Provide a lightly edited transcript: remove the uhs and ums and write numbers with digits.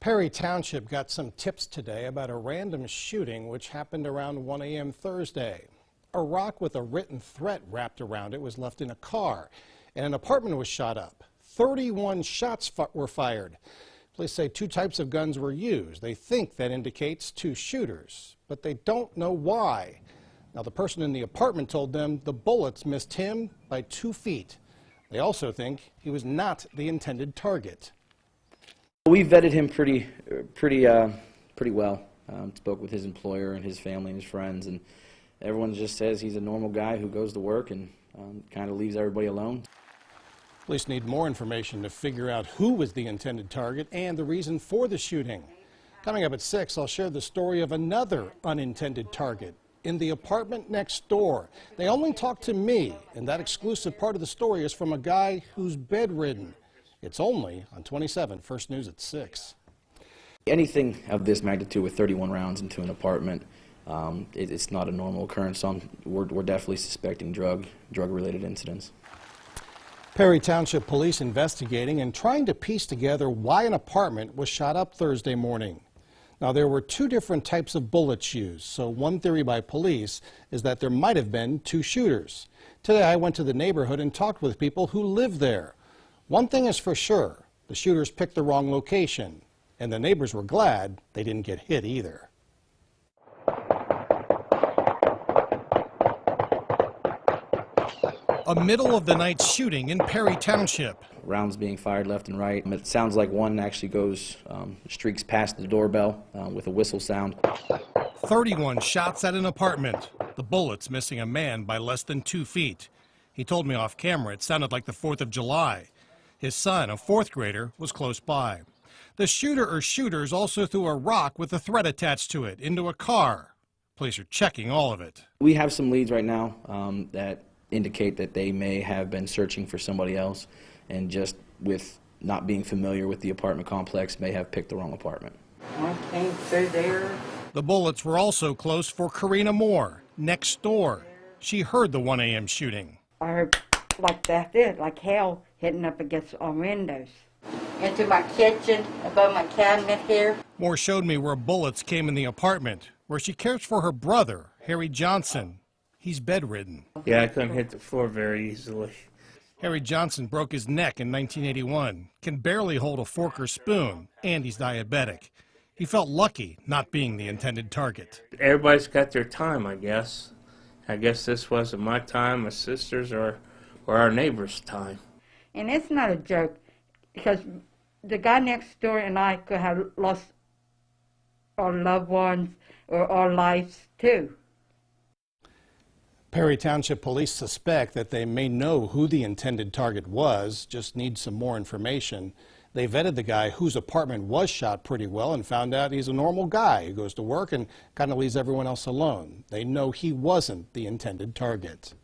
Perry Township got some tips today about a random shooting which happened around 1 a.m. Thursday. A rock with a written threat wrapped around it was left in a car, and an apartment was shot up. 31 shots were fired. Police say two types of guns were used. They think that indicates two shooters, but they don't know why. Now, the person in the apartment told them the bullets missed him by 2 feet. They also think he was not the intended target. We vetted him pretty well. Spoke with his employer and his family and his friends, and everyone just says he's a normal guy who goes to work and kind of leaves everybody alone. Police need more information to figure out who was the intended target and the reason for the shooting. Coming up at 6, I'll share the story of another unintended target in the apartment next door. They only talked to me, and that exclusive part of the story is from a guy who's bedridden. It's only on 27 First News at 6. Anything of this magnitude with 31 rounds into an apartment, it's not a normal occurrence. So we're definitely suspecting drug-related incidents. Perry Township Police investigating and trying to piece together why an apartment was shot up Thursday morning. Now, there were two different types of bullets used, so one theory by police is that there might have been two shooters. Today, I went to the neighborhood and talked with people who live there. One thing is for sure, the shooters picked the wrong location, and the neighbors were glad they didn't get hit either. A middle-of-the-night shooting in Perry Township. Rounds being fired left and right. It sounds like one actually streaks past the doorbell with a whistle sound. 31 shots at an apartment. The bullets missing a man by less than 2 feet. He told me off camera it sounded like the 4th of July. His son, a 4th grader, was close by. The shooter or shooters also threw a rock with a threat attached to it into a car. Police are checking all of it. We have some leads right now that indicate that they may have been searching for somebody else, and just with not being familiar with the apartment complex may have picked the wrong apartment. I came through there. The bullets were also close for Karina Moore, next door. She heard the 1 a.m. shooting. I heard like hell hitting up against our windows. Into my kitchen, above my cabinet here. Moore showed me where bullets came in the apartment, where she cares for her brother, Harry Johnson. He's bedridden. Yeah, I couldn't hit the floor very easily. Harry Johnson broke his neck in 1981, can barely hold a fork or spoon, and he's diabetic. He felt lucky not being the intended target. Everybody's got their time, I guess. I guess this wasn't my time, my sister's, or our neighbor's time. And it's not a joke, because the guy next door and I could have lost our loved ones or our lives too. Perry Township Police suspect that they may know who the intended target was, just need some more information. They vetted the guy whose apartment was shot pretty well and found out he's a normal guy who goes to work and kind of leaves everyone else alone. They know he wasn't the intended target.